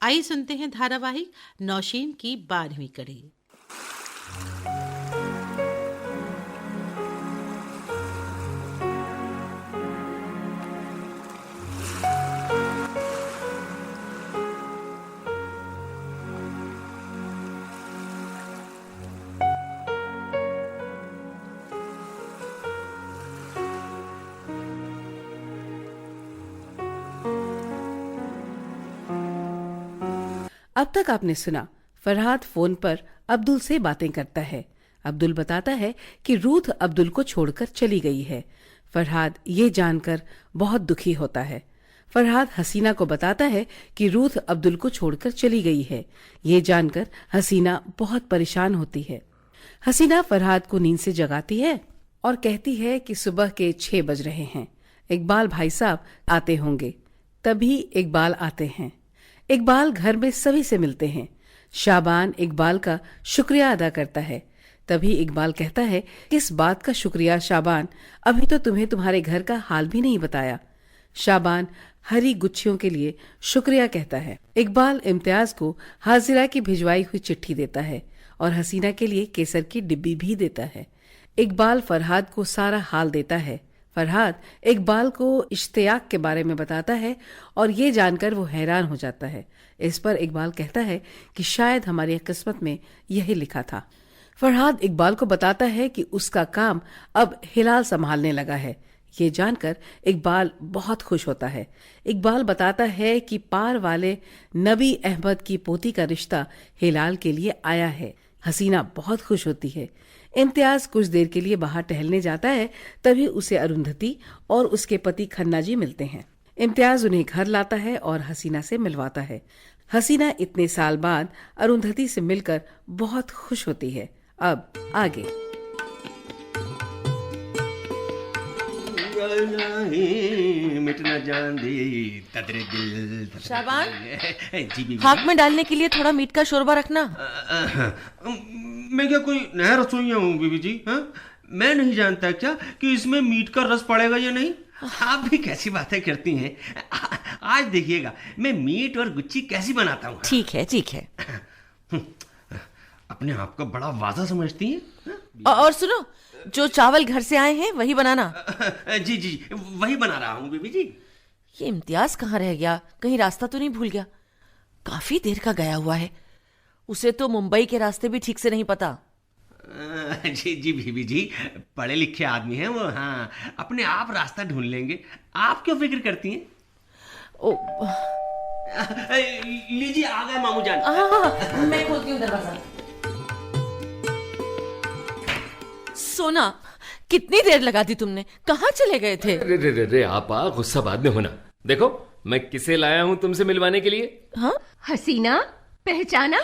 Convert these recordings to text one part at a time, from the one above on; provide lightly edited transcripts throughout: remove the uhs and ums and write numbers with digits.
आइए सुनते हैं धारावाहिक नौशीन की 12वीं कड़ी। अब तक आपने सुना, फरहाद फोन पर अब्दुल से बातें करता है। अब्दुल बताता है कि रूथ अब्दुल को छोड़कर चली गई है। फरहाद ये जानकर बहुत दुखी होता है। फरहाद हसीना को बताता है कि रूथ अब्दुल को छोड़कर चली गई है। ये जानकर हसीना बहुत परेशान होती है। हसीना फरहाद को नींद से जगाती है और कहती है कि सुबह के 6 बज रहे हैं, इकबाल भाई साहब आते होंगे। तभी इकबाल आते हैं। इकबाल घर में सभी से मिलते हैं। शाबान इकबाल का शुक्रिया अदा करता है। तभी इकबाल कहता है, किस बात का शुक्रिया शाबान, अभी तो तुम्हें तुम्हारे घर का हाल भी नहीं बताया। शाबान हरी गुच्छियों के लिए शुक्रिया कहता है। इकबाल इम्तियाज को हाजिरा की भिजवाई हुई चिट्ठी देता है और हसीना के लिए केसर की डिब्बी भी देता है। इकबाल फरहाद को सारा हाल देता है। फरहाद इकबाल को इश्तियाक के बारे में बताता है और ये जानकर वो हैरान हो जाता है। इस पर इकबाल कहता है कि शायद हमारी किस्मत में यही लिखा था। फरहाद इकबाल को बताता है कि उसका काम अब हिलाल संभालने लगा है। ये जानकर इकबाल बहुत खुश होता है। इकबाल बताता है कि पार वाले नबी अहमद की पोती का रिश्ता हिलाल के लिए आया है। हसीना बहुत खुश होती है। इम्तियाज कुछ देर के लिए बाहर टहलने जाता है। तभी उसे अरुंधति और उसके पति खन्ना जी मिलते हैं। इम्तियाज उन्हें घर लाता है और हसीना से मिलवाता है। हसीना इतने साल बाद अरुंधति से मिलकर बहुत खुश होती है। अब आगे। मिटना जान दी तदरे दिल। शाबान, जी बीबी। हाक में डालने के लिए थोड़ा मीट का शोरबा रखना। मैं क्या कोई नया रसोइया हूँ बीबी जी? हाँ, मैं नहीं जानता क्या कि इसमें मीट का रस पड़ेगा या नहीं? आप भी कैसी बातें करती हैं। आज देखिएगा मैं मीट और गुच्ची कैसी बनाता हूँ। ठीक है ठीक है। अपने आप को बड़ा वादा समझती हैं। और सुनो, जो चावल घर से आए हैं वही बनाना। जी जी वही बना रहा हूँ बीबी जी। ये इम्तियाज कहाँ रह गया? कहीं रास्ता तो नहीं भूल गया? काफी देर का गया हुआ है। उसे तो मुंबई के रास्ते भी ठीक से नहीं पता। जी जी बीबी जी, पढ़े लिखे आदमी हैं वो। हाँ, अपने आप रास्ता ढूंढ लेंगे। आप क्यों फिक्र करती हैं? ओ, लीजिए आ गए मामू जान। हाँ, मैं खोलती हूँ दरवाजा। सोना, कितनी देर लगा दी तुमने? कहाँ चले गए थे? रे आपा, गुस्सा बाद में होना। देखो मैं किसे लाया हूँ तुमसे मिलवाने के लिए। हाँ? हसीना, पहचाना?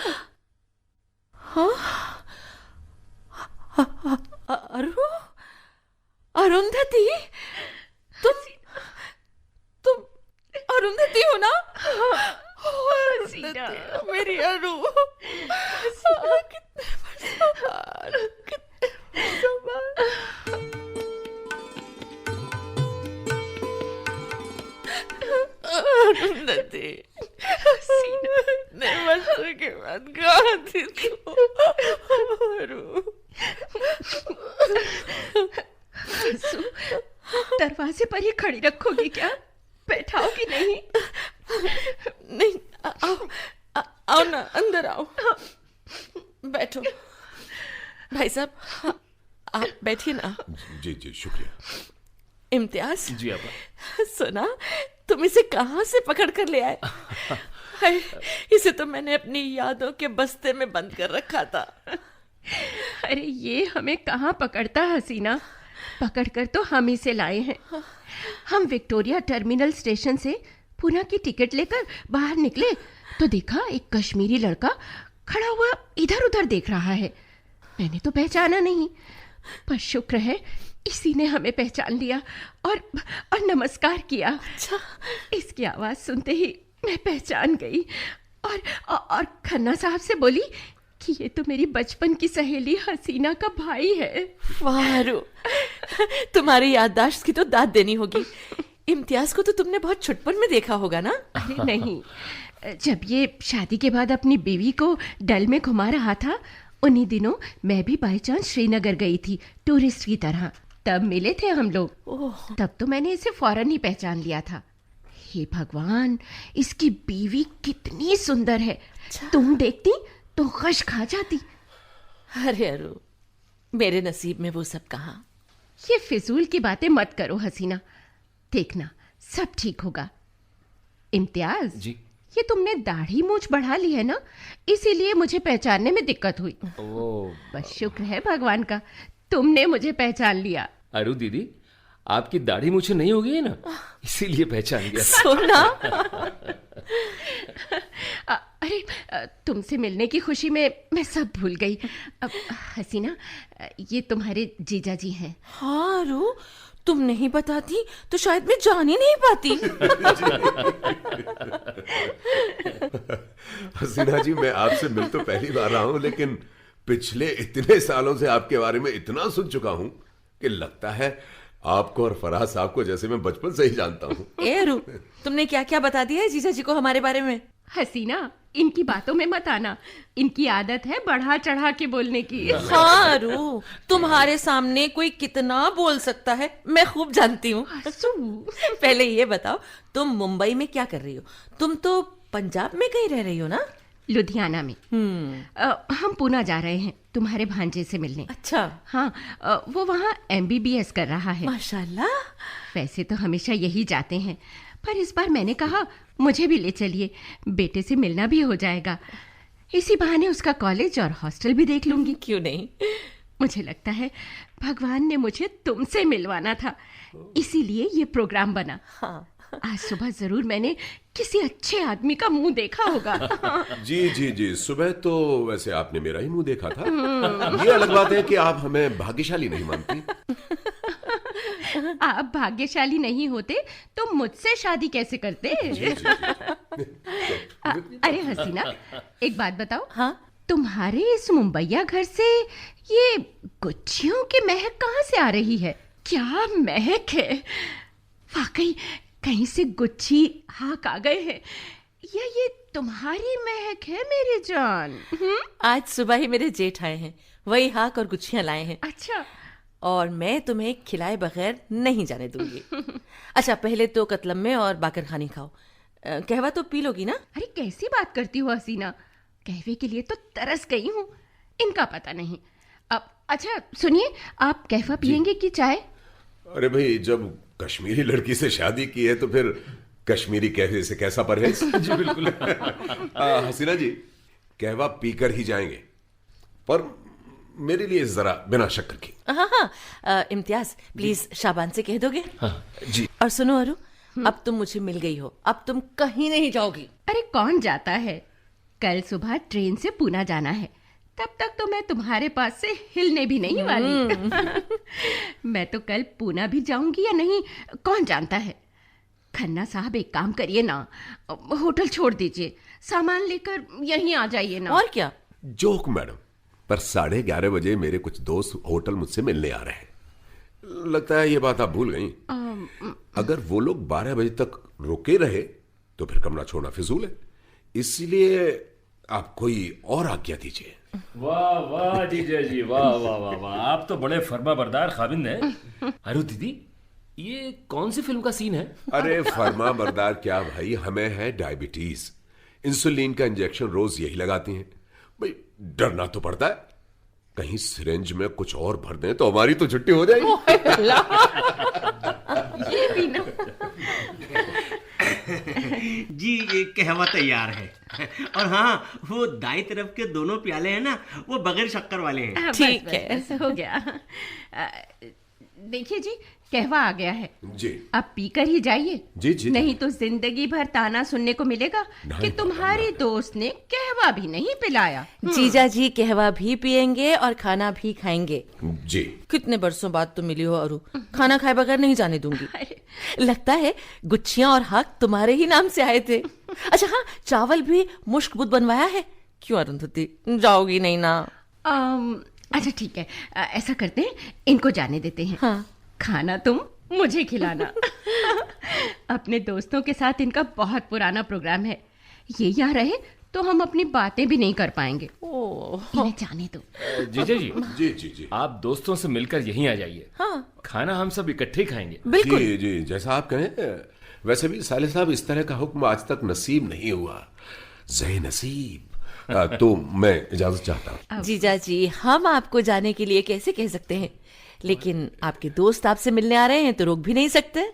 हाँ? अरुंधति, तुम अरुंधति हो ना? हसीना, मेरी अरु। अरुंधति, वर्षों के बाद कहाँ थी तू? दरवाजे पर ही खड़ी रखोगी क्या? बैठाओगी नहीं? नहीं, आओ ना, अंदर आओ। बैठो भाई साहब, आप बैठिए ना। जी जी शुक्रिया। इम्तियाज जी आपा। सुना, तुम इसे कहाँ से पकड़ कर ले आए? हाय, इसे तो मैंने अपनी यादों के बस्ते में बंद कर रखा था। अरे ये हमें कहाँ पकड़ता हसीना, पकड़कर तो हम ही से लाए हैं। हम विक्टोरिया टर्मिनल स्टेशन से पुणे की टिकट लेकर बाहर निकले तो देखा एक कश्मीरी लड़का खड़ा हुआ इधर उधर देख रहा है। मैंने तो पहचाना नहीं, पर शुक्र है इसी ने हमें पहचान लिया और नमस्कार किया। अच्छा। इसकी आवाज सुनते ही मैं पहचान गई और खन्ना साहब से बोली कि ये तो मेरी बचपन की सहेली हसीना का भाई है। वाह अरु, तुम्हारी याददाश्त की तो दाद देनी होगी। इम्तियाज को तो तुमने बहुत छुटपन में देखा होगा ना? अरे नहीं, जब ये शादी के बाद अपनी बीवी को डल में घुमा रहा था, उन्हीं दिनों मैं भी बाई चांस श्रीनगर गई थी टूरिस्ट की तरह। तब मिले थे हम लोग। तब तो मैंने इसे फौरन ही पहचान लिया था। हे भगवान, इसकी बीवी कितनी सुंदर है। तुम देखती तो गश खा जाती। अरे अरु, मेरे नसीब में वो सब कहाँ। ये फिजूल की बातें मत करो हसीना। देखना सब ठीक होगा। इम्तियाज जी। ये तुमने दाढ़ी मूंछ बढ़ा ली है ना, इसीलिए मुझे पहचानने में दिक्कत हुई। बस शुक्र है भगवान का, तुमने मुझे पहचान लिया। अरु दीदी, आपकी दाढ़ी मुझे नहीं हो गई है ना, इसीलिए पहचान गया। सोना। अरे तुमसे मिलने की खुशी में मैं सब भूल गई। अब हसीना, ये तुम्हारे जीजा जी हैं। हाँ अरु, तुम नहीं बताती तो शायद मैं जान ही नहीं पाती। हसीना जी, मैं आपसे मिल तो पहली बार रहा हूं, लेकिन पिछले इतने सालों से आपके बारे में इतना सुन चुका हूं कि लगता है आपको और फराज साहब को जैसे मैं बचपन से ही जानता हूं। ए अरु, तुमने क्या क्या बता दिया है जीजा जी को हमारे बारे में? हसीना, इनकी बातों में मत आना। इनकी आदत है बढ़ा चढ़ा के बोलने की। हाँ अरु, तुम्हारे सामने कोई कितना बोल सकता है मैं खूब जानती हूँ। पहले ये बताओ, तुम मुंबई में क्या कर रही हो? तुम तो पंजाब में कहीं रह रही हो ना? लुधियाना में। हम पूना जा रहे हैं तुम्हारे भांजे से मिलने। अच्छा। हाँ, वो वहाँ MBBS कर रहा है। माशाल्लाह। वैसे तो हमेशा यही जाते हैं, पर इस बार मैंने कहा मुझे भी ले चलिए, बेटे से मिलना भी हो जाएगा। इसी बहाने उसका कॉलेज और हॉस्टल भी देख लूंगी। क्यों नहीं? मुझे लगता है भगवान ने मुझे तुमसे मिलवाना था, इसीलिए ये प्रोग्राम बना। हाँ। आज सुबह जरूर मैंने किसी अच्छे आदमी का मुंह देखा होगा। जी जी जी, सुबह तो वैसे आपने मेरा ही मुंह देखा था। ये अलग बात है कि आप हमें भाग्यशाली नहीं मानती। आप भाग्यशाली नहीं होते तो मुझसे शादी कैसे करते? अरे हसीना, एक बात बताओ। हाँ? तुम्हारे इस मुंबईया घर से ये गुच्छियों की महक कहाँ से आ रही है? क्या महक है! वाकई कहीं से गुच्छी हाक आ गए हैं, या ये तुम्हारी महक है मेरी जान? आज सुबह ही मेरे जेठ आए हैं, वही हाक और गुच्छियां लाए हैं। अच्छा। और मैं तुम्हें खिलाए बगैर नहीं जाने दूंगी। अच्छा, पहले तो कतलम में और बाकर खानी खाओ। कहवा तो पी लोगी ना? अरे कैसी बात करती हो हसीना, कहवे के लिए तो तरस गई हूँ, इनका पता नहीं। अब अच्छा सुनिए, आप कहवा पियेंगे कि चाय? अरे भाई, जब कश्मीरी लड़की से शादी की है तो फिर कश्मीरी कहवे से कैसा परहेज? जी बिल्कुल। हसीना जी, कहवा पीकर ही जाएंगे, पर मेरे लिए जरा बिना शक्कर की। हाँ हाँ, इम्तियाज प्लीज शाबान से कह दोगे? हाँ जी। और सुनो अरु, अब तुम मुझे मिल गई हो, अब तुम कहीं नहीं जाओगी। अरे कौन जाता है, कल सुबह ट्रेन से पूना जाना है, तब तक तो मैं तुम्हारे पास से हिलने भी नहीं वाली। मैं तो कल पूना भी जाऊंगी या नहीं कौन जानता है। खन्ना साहब एक काम करिए ना, होटल छोड़ दीजिए, सामान लेकर यहीं आ जाइए ना। और क्या? जोक मैडम, पर 11:30 बजे मेरे कुछ दोस्त होटल मुझसे मिलने आ रहे हैं। लगता है ये बात आप भूल गई। अगर वो लोग 12 बजे तक रुके रहे तो फिर कमरा छोड़ना फिजूल है, इसलिए आप कोई और आज्ञा दीजिए। वाह वाह जीजा जी, वाह वाह वाह वाह, आप तो बड़े फर्मा बरदार खाविंद हैं। अरु दीदी, ये कौन सी फिल्म का सीन है? अरे फर्मा बरदार क्या भाई, हमें है डायबिटीज, इंसुलिन का इंजेक्शन रोज यही लगाती हैं। भाई डरना तो पड़ता है, कहीं सिरिंज में कुछ और भर दें तो हमारी तो छुट्टी हो जाएगी। ये भी ना। जी, ये कहवा तैयार है। और हाँ, वो दाई तरफ के दोनों प्याले हैं ना, वो बगैर शक्कर वाले हैं। ठीक है। बस हो गया। देखिए जी, कहवा आ गया है जी। अब पीकर ही जाइए। जी, जी। नहीं तो जिंदगी भर ताना सुनने को मिलेगा कि तुम्हारी दोस्त ने कहवा भी नहीं पिलाया। जीजा जी कहवा भी पियेंगे और खाना भी खाएंगे। जी। कितने बरसों बाद तुम मिली हो अरु, खाना खाए बगैर नहीं जाने दूंगी। लगता है गुच्छियां और हाक तुम्हारे ही नाम से आए थे। अच्छा हाँ, चावल भी मुश्क बुद्ध बनवाया है। क्यों अरुंधति, जाओगी नहीं ना? अच्छा ठीक है, ऐसा करते हैं, इनको जाने देते हैं। हाँ। खाना तुम मुझे खिलाना। अपने दोस्तों के साथ इनका बहुत पुराना प्रोग्राम है, ये यहाँ रहे तो हम अपनी बातें भी नहीं कर पाएंगे। ओह इन्हें जाने दो। जीजा जी, जी जी जी आप दोस्तों से मिलकर यहीं आ जाइए। हाँ खाना हम सब इकट्ठे ही खाएंगे। बिल्कुल। जी जी, जैसा आप कहें। वैसे भी साले साहब, इस तरह का हुक्म आज तक नसीब नहीं हुआ। ज़े नसीब। तो मैं इजाजत चाहता हूँ। जीजा जी, हम आपको जाने के लिए कैसे कह सकते हैं, लेकिन आपके दोस्त आपसे मिलने आ रहे हैं तो रोक भी नहीं सकते।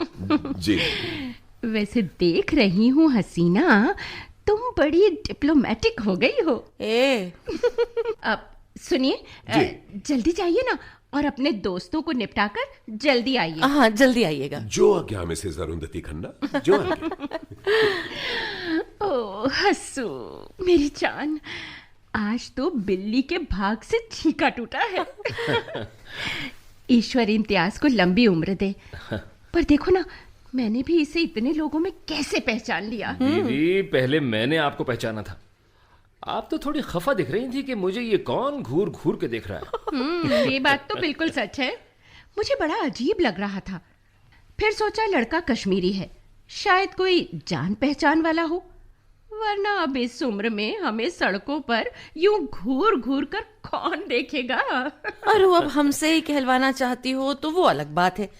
जी वैसे देख रही हूँ हसीना, तुम बड़ी डिप्लोमेटिक हो गई हो। ए अब सुनिए, जल्दी जाइए ना, और अपने दोस्तों को निपटाकर जल्दी आइए। हाँ जल्दी आइएगा। जो आज्ञा मिसेस अरुंधति खन्ना, जो आज्ञा। ओ हस्सू मेरी जान, आज तो बिल्ली के भाग से छीका टूटा है। ईश्वर इम्तियाज को लंबी उम्र दे। पर देखो ना, मैंने भी इसे इतने लोगों में कैसे पहचान लिया। दीदी, पहले मैंने आपको पहचाना था। आप तो थोड़ी खफा दिख रही थी कि मुझे ये कौन घूर घूर के देख रहा है। ये बात तो बिल्कुल सच है। मुझे बड़ा अजीब लग रहा था। फिर सोचा लड़का कश्मीरी है, शायद कोई जान पहचान वाला हो, वरना अब इस उम्र में हमें सड़कों पर यूं घूर घूर कर कौन देखेगा। और वो अब हमसे ही कहलवाना चाहती हो तो वो अलग बात है।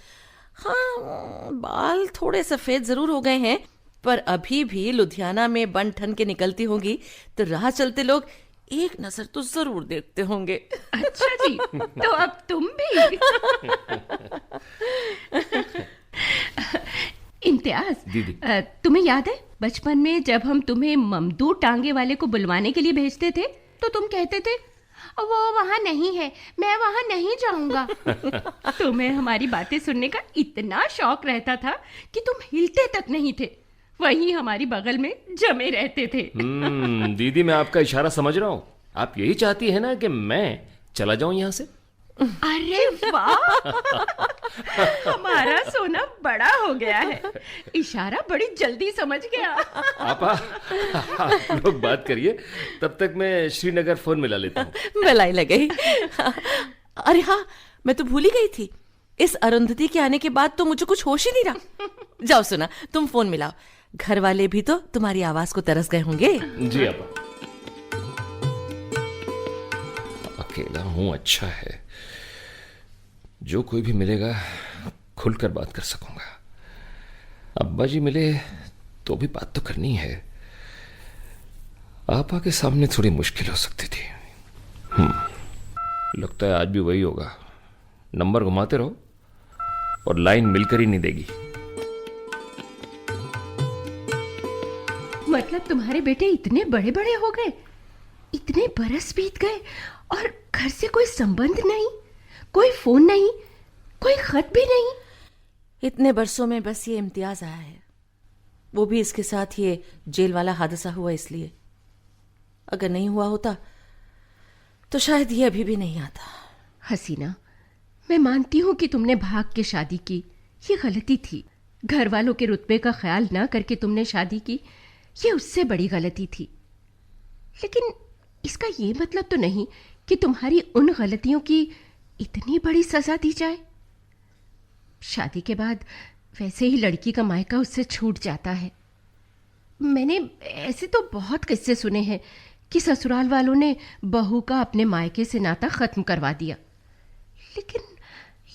हाँ, बाल थोड़े सफेद जरूर हो गए हैं, पर अभी भी लुधियाना में बन ठन के निकलती होंगी तो राह चलते लोग एक नजर तो जरूर देखते होंगे। अच्छा जी, तो अब तुम भी। इम्तियाज दीदी। तुम्हें याद है बचपन में जब हम तुम्हें ममदू टांगे वाले को बुलवाने के लिए भेजते थे तो तुम कहते थे वो वहां नहीं है, मैं वहां नहीं जाऊंगा। तुम्हें हमारी बातें सुनने का इतना शौक रहता था कि तुम हिलते तक नहीं थे, वहीं हमारी बगल में जमे रहते थे। दीदी, मैं आपका इशारा समझ रहा हूँ। आप यही चाहती है ना कि मैं चला जाऊं यहाँ से? अरे वाह, हमारा सोना बड़ा हो गया है। इशारा बड़ी जल्दी समझ गया। आप लोग बात करिए, तब तक मैं श्रीनगर फोन मिला लेता हूँ। मलाई लग गई। अरे हाँ, मैं तो भूल ही गई थी। इस अरुंधति के आने के बाद तो मुझे कुछ होश ही नहीं रहा। जाओ सुना, तुम फोन मिलाओ। घर वाले भी तो तुम्हारी आवाज को तरस गए होंगे। जी आपा। अकेला हूं, अच्छा है। जो कोई भी मिलेगा खुलकर बात कर सकूंगा। अब्बा जी मिले तो भी बात तो करनी है। आपा के सामने थोड़ी मुश्किल हो सकती थी। लगता है आज भी वही होगा। नंबर घुमाते रहो और लाइन मिलकर ही नहीं देगी। मतलब तुम्हारे बेटे इतने बड़े बड़े हो गए, इतने बरस बीत गए और घर से कोई संबंध नहीं, कोई फोन नहीं, कोई खत भी नहीं। इतने बरसों में बस ये इम्तियाज आया है, वो भी इसके साथ ये जेल वाला हादसा हुआ इसलिए। अगर नहीं हुआ होता तो शायद ये अभी भी नहीं आता। हसीना, मैं मानती हूँ कि तुमने भाग के शादी की, ये गलती थी। घर वालों के रुतबे का ख्याल न करके तुमने शादी की, ये उससे बड़ी गलती थी। लेकिन इसका ये मतलब तो नहीं कि तुम्हारी उन गलतियों की इतनी बड़ी सजा दी जाए। शादी के बाद वैसे ही लड़की का मायका उससे छूट जाता है। मैंने ऐसे तो बहुत किस्से सुने हैं कि ससुराल वालों ने बहू का अपने मायके से नाता खत्म करवा दिया, लेकिन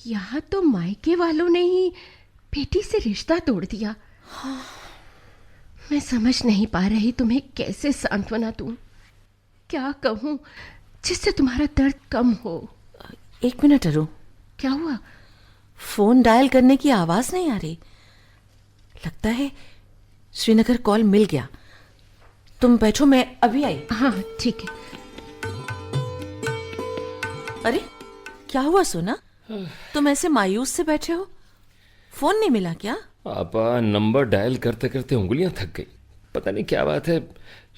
यहाँ तो मायके वालों ने ही बेटी से रिश्ता तोड़ दिया। मैं समझ नहीं पा रही तुम्हें कैसे सांत्वना दूं, क्या कहूं जिससे तुम्हारा दर्द कम हो। एक मिनट अरु, क्या हुआ? फोन डायल करने की आवाज नहीं आ रही। लगता है श्रीनगर कॉल मिल गया। तुम बैठो, मैं अभी आई। हाँ ठीक है। अरे क्या हुआ सोना, तुम ऐसे मायूस से बैठे हो? फोन नहीं मिला क्या? आपा, नंबर डायल करते करते उंगलियां थक गई। पता नहीं क्या बात है,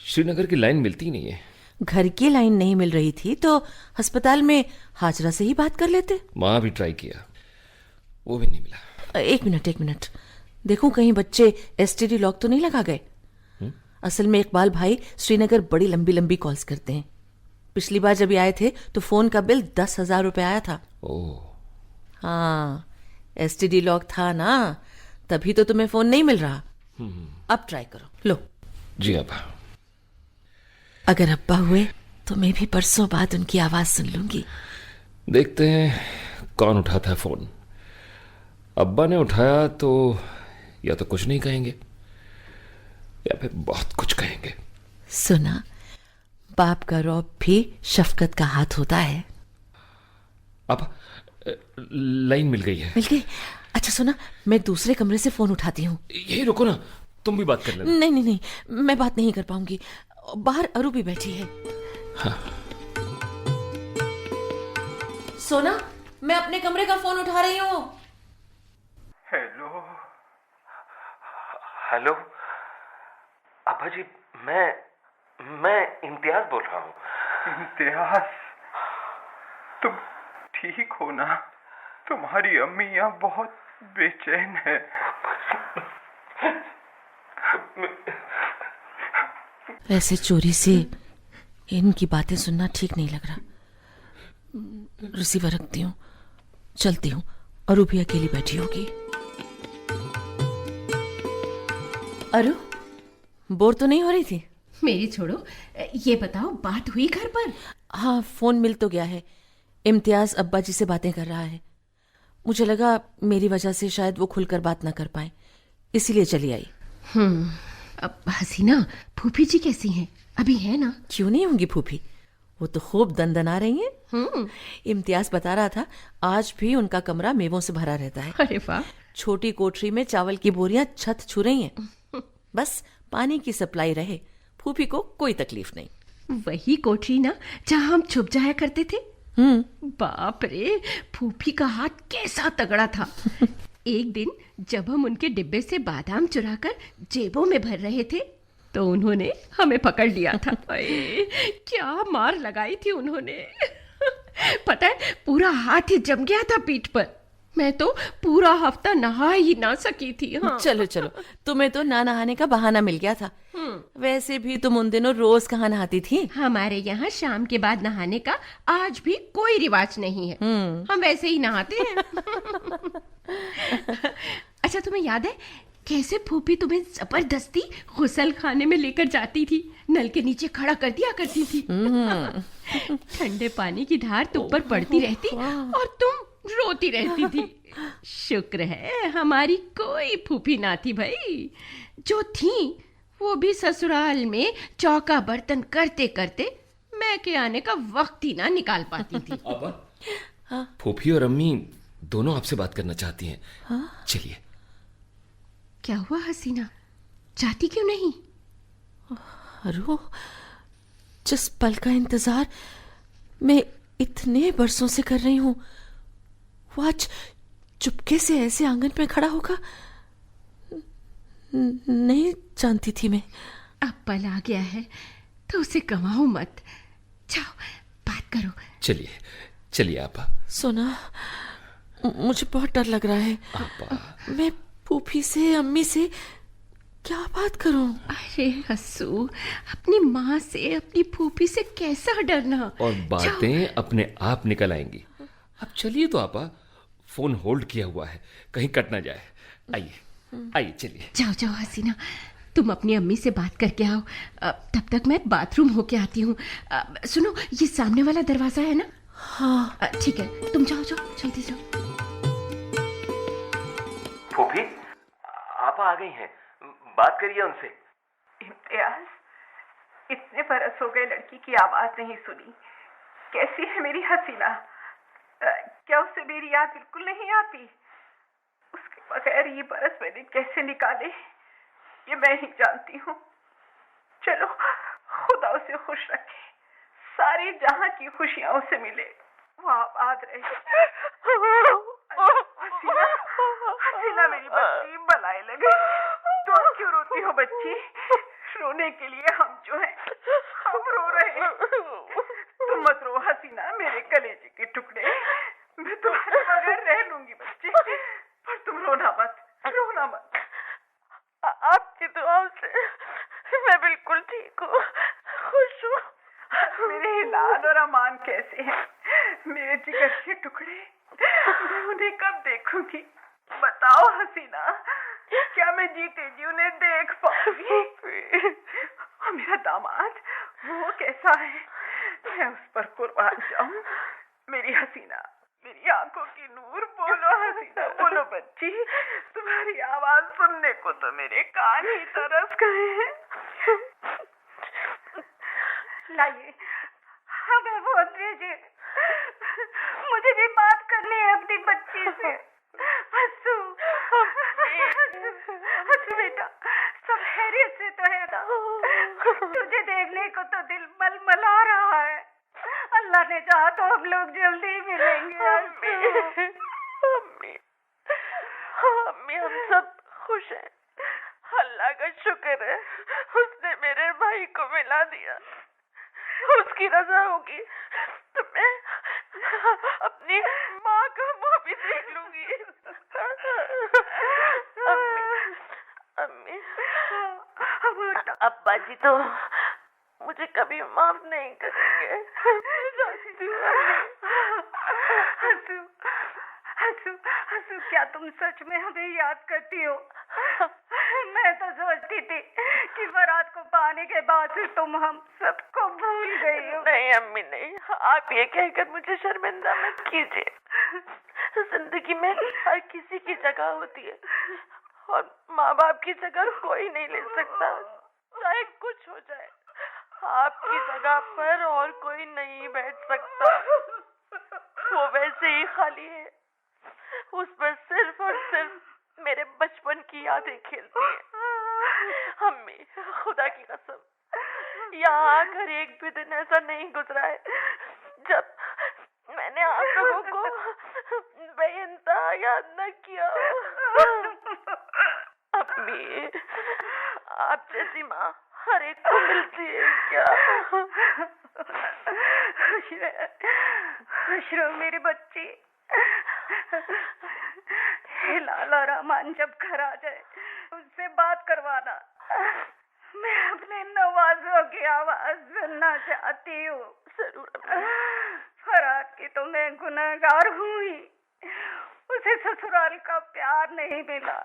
श्रीनगर की लाइन मिलती नहीं है। घर की लाइन नहीं मिल रही थी तो अस्पताल में हाजरा से ही बात कर लेते। वहां भी ट्राई किया, वो भी नहीं मिला। एक मिनट, देखो कहीं बच्चे एसटीडी लॉक तो नहीं लगा गए। असल में इकबाल भाई श्रीनगर बड़ी लंबी लंबी कॉल्स करते हैं। पिछली बार जब ये आए थे तो फोन का बिल 10,000 रुपए आया था। ओह, हाँ, एसटीडी लॉक था ना, तभी तो तुम्हें फोन नहीं मिल रहा। अब ट्राई करो, लो। जी आपा। अगर अब्बा हुए तो मैं भी परसों बाद उनकी आवाज सुन लूंगी। देखते हैं कौन उठाता है फोन। अब्बा ने उठाया तो या तो कुछ नहीं कहेंगे या फिर बहुत कुछ कहेंगे। सुना, बाप का रौब भी शफकत का हाथ होता है। अब लाइन मिल गई है। मिल गई? अच्छा सुना, मैं दूसरे कमरे से फोन उठाती हूँ। यही रुको ना, तुम भी बात कर लेना। नहीं नहीं नहीं, मैं बात नहीं कर पाऊंगी, बाहर अरु भी बैठी है। हाँ। सोना, मैं अपने कमरे का फोन उठा रही हूँ। हेलो। हेलो अब्बा जी, मैं इम्तियाज बोल रहा हूँ। इम्तियाज, तुम ठीक हो ना? तुम्हारी अम्मी यहाँ बहुत बेचैन है। ऐसे चोरी से इनकी बातें सुनना ठीक नहीं लग रहा। रिसीवर रखती हूँ, चलती हूँ। अरु भी अकेली बैठी होगी। अरु, बोर तो नहीं हो रही थी? मेरी छोड़ो, ये बताओ बात हुई घर पर? हाँ, फोन मिल तो गया है। इम्तियाज अब्बा जी से बातें कर रहा है। मुझे लगा मेरी वजह से शायद वो खुलकर बात ना कर पाए, इसीलिए चली आई। अब हसीना, फूफी जी कैसी हैं? अभी है ना? क्यों नहीं होंगी फूफी, वो तो खूब दंदना रही हैं। इम्तियाज बता रहा था आज भी उनका कमरा मेवों से भरा रहता है। अरे वाह। छोटी कोठरी में चावल की बोरियां छत छू रही हैं। बस पानी की सप्लाई रहे, फूफी को कोई तकलीफ नहीं। वही कोठरी ना जहाँ हम छुप जाया करते थे। बाप रे, फूफी का हाथ कैसा तगड़ा था। एक दिन जब हम उनके डिब्बे से बादाम चुराकर जेबों में भर रहे थे तो उन्होंने हमें पकड़ लिया था। अरे, क्या मार लगाई थी उन्होंने। पता है, पूरा हाथ ही जम गया था पीठ पर। मैं तो पूरा हफ्ता नहा ही ना सकी थी। हाँ। चलो चलो, तुम्हें तो ना नहाने का बहाना मिल गया था। वैसे भी तुम उन दिनों रोज कहाँ नहाती थी? हमारे यहाँ शाम के बाद नहाने का आज भी कोई रिवाज नहीं है। हम वैसे ही नहाते हैं। अच्छा, तुम्हें याद है कैसे फूफी तुम्हें जबरदस्ती गुसल खाने में लेकर जाती थी? नल के नीचे खड़ा कर दिया करती थी। ठंडे पानी की धार तुम पर पड़ती रहती और तुम रोती रहती थी। शुक्र है हमारी कोई फूफी ना थी भाई। जो थी वो भी ससुराल में चौका बर्तन करते करते मैं के आने का वक्त ही ना निकाल पाती थी। अब्बा, फूफी और अम्मी दोनों आपसे बात करना चाहती हैं। चलिए। क्या हुआ हसीना, जाती क्यों नहीं? अरु, जिस पल का इंतजार मैं इतने बरसों से कर रही हूँ, वो आज चुपके से ऐसे आंगन पे खड़ा होगा, नहीं जानती थी मैं। अब पल आ गया है तो उसे गंवाओ मत। जाओ बात करो। चलिए चलिए आपा। सोना, मुझे बहुत डर लग रहा है। मैं फूफी से, अम्मी से क्या बात करूं? अरे हस्सू, अपनी माँ से, अपनी फूफी से कैसा डरना। और बातें अपने आप निकल आएंगी। अब चलिए तो आपा, फोन होल्ड किया हुआ है, कहीं कट ना जाए। आइए आइए चलिए। जाओ जाओ हसीना, तुम अपनी अम्मी से बात करके आओ। तब तक मैं बाथरूम होके आती हूँ। सुनो, ये सामने वाला दरवाजा है ना? हाँ ठीक है, तुम जाओ जाओ, जल्दी जाओ। फूफी, आप आ गई हैं, बात करिए उनसे। इम्तियाज, इतने बरस हो गए लड़की की आवाज नहीं सुनी। कैसी है मेरी हसीना? क्या उसे मेरी याद बिल्कुल नहीं आती? उसके बगैर ये बरस मैंने कैसे निकाले ये मैं ही जानती हूँ। चलो, खुदा उसे खुश रखे, सारी जहां की खुशियां उसे मिले, वो आबाद रहे। हसीना, हसीना मेरी बच्ची, बलाए लगे। तुम क्यों रोती हो बच्ची? रोने के लिए हम जो हैं, हम रो रहे हैं। तुम मत रो हसीना, मेरे कलेजे के टुकड़े। मैं तुम्हारे बगैर रह लूंगी बच्ची, पर तुम रोना मत, रोना मत। आपकी दुआओं से मैं बिल्कुल ठीक हूँ, खुश हूँ। मेरे हिलाल और अमान कैसे हैं? मेरे जिगर के टुकड़े, मैं उन्हें कब देखूंगी? बताओ हसीना, क्या मैं जीते जी उन्हें देख पाऊंगी? और मेरा दामाद, वो कैसा है, मैं उस पर कुर्बान जाऊं। मेरी हसीना, मेरी आंखों की नूर, बोलो हसीना, बोलो बच्ची। तुम्हारी आवाज सुनने को तो मेरे कान ही तरस गए हैं। लाइए, हमें वो दीजिए, मुझे भी बात करनी है अपनी बच्ची से। हंसू, हंसू बेटा, सब खैरियत से तो है ना? तुझे देखने को तो दिल मलमला रहा है। अल्लाह ने चाहा तो हम लोग जल्दी मिलेंगे। अम्मी, अम्मी, हम सब खुश हैं। अल्लाह का शुक्र है, उसने मेरे भाई को मिला दिया। उसकी रजा होगी तो मैं अपनी माँ का मुंह भी देख लूंगी। अम्मी, अब्बा जी तो मुझे कभी माफ नहीं करेंगे। हंसू, हंसू, हंसू, क्या तुम सच में हमें याद करती हो? मैं तो सोचती थी कि फरहाद को पाने के बाद से तुम हम सबको भूल गई हो। नहीं अम्मी, नहीं, आप ये कहकर मुझे शर्मिंदा मत कीजिए। जिंदगी में हर किसी की जगह होती है और माँ बाप की जगह कोई नहीं ले सकता, चाहे कुछ हो जाए। आपकी जगह पर और कोई नहीं बैठ सकता। वो वैसे ही खाली है, उस पर सिर्फ और सिर्फ मेरे बचपन की यादें खेलती हैं। अम्मी, खुदा की कसम, यहाँ आकर एक भी दिन ऐसा नहीं गुजरा है जब मैंने आप लोगों को बेइंतहा याद न किया। अम्मी, आप जैसी माँ हर एक को मिलती है क्या? खुश रहो मेरी बच्ची। लाला रहमान जब घर आ जाए उससे बात करवाना। मैं अपने नवाजों की आवाज सुनना चाहती हूँ। जरूर। फरहाद की तो मैं गुनहगार हूँ ही, उसे ससुराल का प्यार नहीं मिला।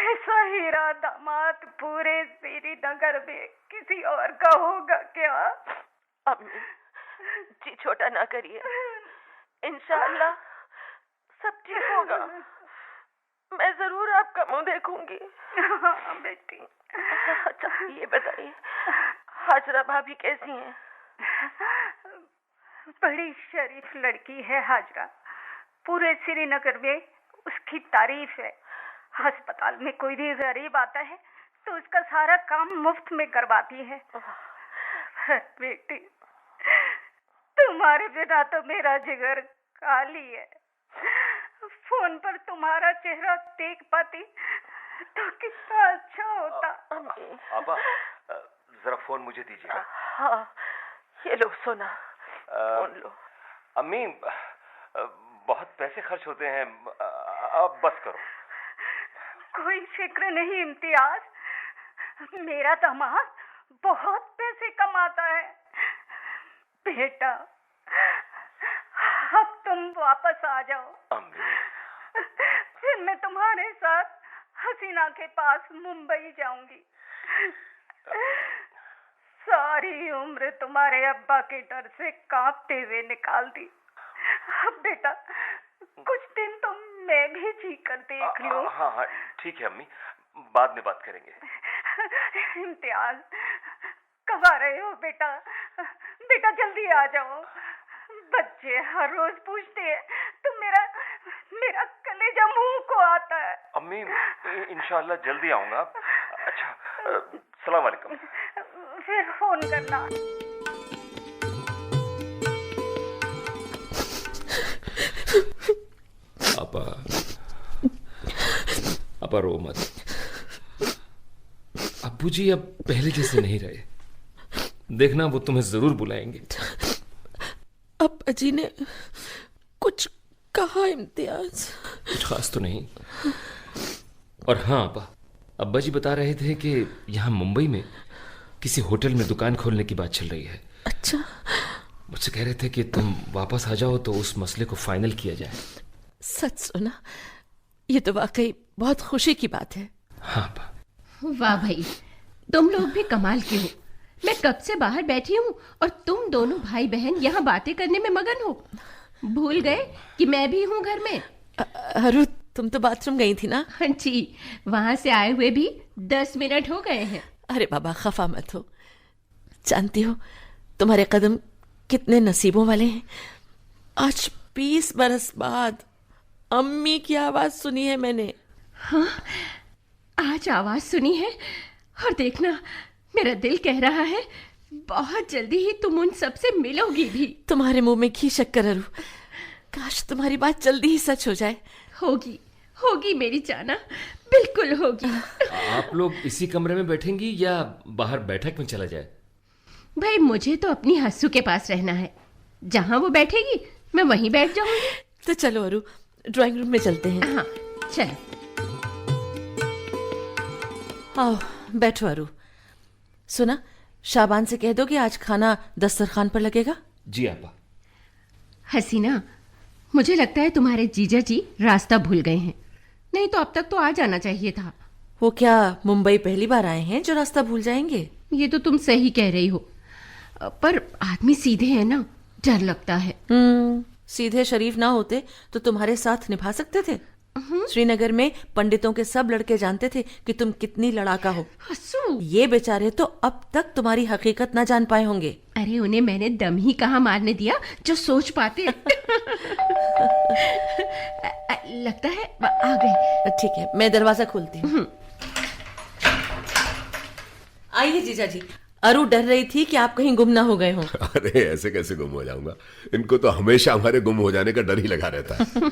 ऐसा हीरा दामाद पूरे श्रीनगर में किसी और का होगा क्या? अम्मी जी, छोटा ना करिए, इंशाअल्लाह सब ठीक होगा। मैं जरूर आपका मुंह देखूंगी। हाँ बेटी। अच्छा ये बताइए, हाजरा भाभी कैसी हैं? बड़ी शरीफ लड़की है हाजरा, पूरे श्रीनगर में उसकी तारीफ है। अस्पताल में कोई भी गरीब आता है तो उसका सारा काम मुफ्त में करवाती है। बेटी, तुम्हारे बिना तो मेरा जिगर खाली है। फोन पर तुम्हारा चेहरा देख पाती तो कितना अच्छा होता। आपा, जरा फोन मुझे दीजिए। हाँ, ये लो सोना, फोन लो। अम्मी, बहुत पैसे खर्च होते हैं, अब बस करो। कोई फिक्र नहीं इम्तियाज, मेरा दामाद बहुत पैसे कमाता है। बेटा, अब तुम वापस आ जाओ। अम्मी, फिर मैं तुम्हारे साथ हसीना के पास मुंबई जाऊंगी। सारी उम्र तुम्हारे अब्बा के डर से कांपते हुए निकाल दी। अब बेटा, कुछ दिन तो मैं भी जी कर देख लूं। हाँ हाँ ठीक है अम्मी, बाद में बात करेंगे। इम्तियाज, कब आ रहे हो बेटा? बेटा जल्दी आ जाओ। बच्चे हर रोज पूछते हैं तो मेरा कलेजा मुंह को आता है। अम्मी, इंशाअल्लाह जल्दी आऊंगा। अच्छा, सलाम वालेकुम। फिर फोन करना। आपा रो मत। अब्बू जी अब पहले जैसे नहीं रहे, देखना वो तुम्हें जरूर बुलाएंगे। अब्बा जी ने कुछ कहा इम्तियाज? कुछ खास तो नहीं। और हाँ आपा, अब्बा जी बता रहे थे कि यहाँ मुंबई में किसी होटल में दुकान खोलने की बात चल रही है। अच्छा। मुझसे कह रहे थे कि तुम वापस आ जाओ तो उस मसले को फाइनल किया जाए। सच सुना, ये तो वाकई बहुत खुशी की बात है। हाँ आपा। वाह भाई, तुम लोग भी कमाल के हो। मैं कब से बाहर बैठी हूँ और तुम दोनों भाई बहन यहाँ बातें करने में मगन हो। भूल गए कि मैं भी हूँ घर में। अरु, तुम तो बाथरूम गई थी ना? हाँ जी, वहां से आए हुए भी 10 मिनट हो गए हैं। अरे बाबा, खफा मत हो। जानती हो तुम्हारे कदम कितने नसीबों वाले हैं। आज 20 बरस बाद अम्मी की आवाज सुनी है मैंने। हाँ, आज आवाज सुनी है और देखना, मेरा दिल कह रहा है बहुत जल्दी ही तुम उन सबसे मिलोगी भी। तुम्हारे मुंह में घी शक्कर अरु, काश तुम्हारी बात जल्दी ही सच हो जाए। होगी होगी मेरी जाना, बिल्कुल होगी। आप लोग इसी कमरे में बैठेंगी या बाहर बैठक में चला जाए? भाई, मुझे तो अपनी हस्सू के पास रहना है। जहां वो बैठेगी मैं वहीं बैठ जाऊंगी। तो चलो अरु, ड्राइंग रूम में चलते हैं। हाँ चलो। आओ बैठो अरु। सुना, शाबान से कह दो कि आज खाना दस्तरखान पर लगेगा। जी आपा। हसीना, मुझे लगता है तुम्हारे जीजा जी रास्ता भूल गए हैं, नहीं तो अब तक तो आ जाना चाहिए था। वो क्या मुंबई पहली बार आए हैं जो रास्ता भूल जाएंगे? ये तो तुम सही कह रही हो, पर आदमी सीधे है ना, डर लगता है। सीधे शरीफ ना होते तो तुम्हारे साथ निभा सकते थे। श्रीनगर में पंडितों के सब लड़के जानते थे कि तुम कितनी लड़ाका हो। हस्सू, ये बेचारे तो अब तक तुम्हारी हकीकत ना जान पाए होंगे। अरे उन्हें मैंने दम ही कहाँ मारने दिया जो सोच पाते। लगता है आ गए। ठीक है, मैं दरवाजा खोलती हूँ। आइए जीजा जी। अरु डर रही थी कि आप कहीं गुम ना हो गए हो। अरे ऐसे कैसे गुम हो जाऊंगा, इनको तो हमेशा हमारे गुम हो जाने का डर ही लगा रहता है।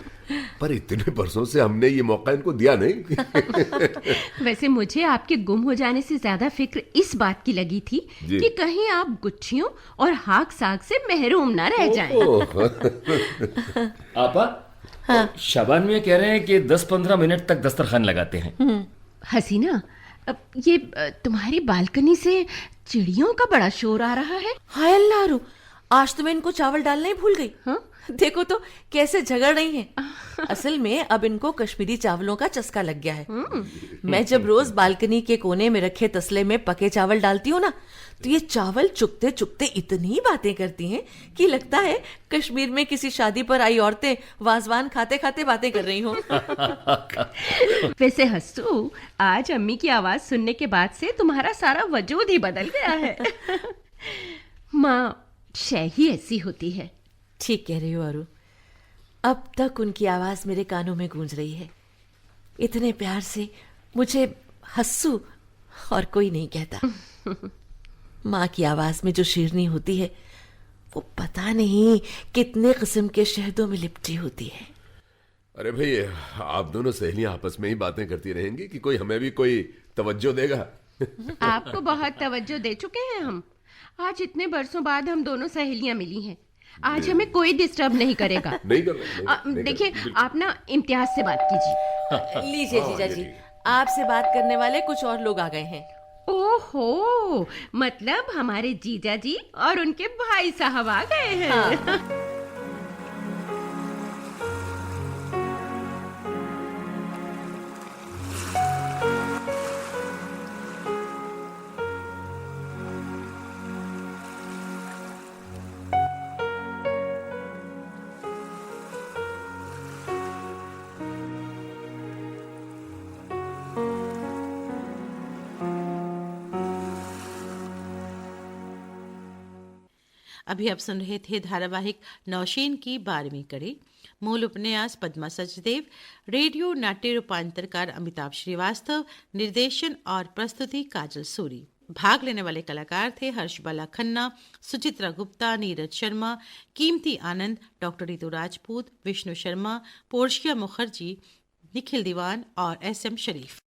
पर इतने बरसों से हमने ये मौका इनको दिया नहीं। वैसे मुझे आपके गुम हो जाने से ज्यादा फिक्र इस बात की लगी थी कि कहीं आप गुच्छियों और हाक साग से महरूम ना रह जाएं। आपा, हाँ। शाबान में कह रहे हैं कि 10-15 मिनट तक दस्तरखान लगाते हैं। हसीना, अब ये तुम्हारी बालकनी से चिड़ियों का बड़ा शोर आ रहा है। हाय अल्लाह अरु, आज तो मैं इनको चावल डालना ही भूल गई। हाँ? देखो तो कैसे झगड़ रही हैं। असल में अब इनको कश्मीरी चावलों का चस्का लग गया है। मैं जब रोज बालकनी के कोने में रखे तसले में पके चावल डालती हूँ ना, तो ये चावल चुगते चुगते इतनी बातें करती हैं कि लगता है कश्मीर में किसी शादी पर आई औरतें वाजवान खाते खाते बातें कर रही हों। वैसे हस्सू, आज अम्मी की आवाज सुनने के बाद से तुम्हारा सारा वजूद ही बदल गया है। माँ शय ही ऐसी होती है। ठीक कह रही हो अरु, अब तक उनकी आवाज मेरे कानों में गूंज रही है। इतने प्यार से मुझे हस्सू और कोई नहीं कहता। माँ की आवाज में जो शीरनी होती है वो पता नहीं कितने किस्म के शहदों में लिपटी होती है। अरे भाई, आप दोनों सहेलियां आपस में ही बातें करती रहेंगी कि कोई हमें भी कोई तवज्जो देगा? आपको बहुत तवज्जो दे चुके हैं हम। आज इतने बरसों बाद हम दोनों सहेलियां मिली हैं। आज हमें कोई डिस्टर्ब नहीं करेगा। नहीं देखिए, आप ना इम्तियाज से बात कीजिए। लीजिए जीजा जी, आपसे बात करने वाले कुछ और लोग आ गए हैं। ओहो, मतलब हमारे जीजा जी और उनके भाई साहब आ गए हैं। हाँ। अभी आप सुन रहे थे धारावाहिक नौशीन की 12वीं कड़ी। मूल उपन्यास पद्मा सचदेव, रेडियो नाट्य रूपांतरकार अमिताभ श्रीवास्तव, निर्देशन और प्रस्तुति काजल सूरी। भाग लेने वाले कलाकार थे हर्षबाला खन्ना, सुचित्रा गुप्ता, नीरज शर्मा, कीमती आनंद, डॉक्टर रितु राजपूत, विष्णु शर्मा, पोर्शिया मुखर्जी, निखिल दीवान और SM शरीफ।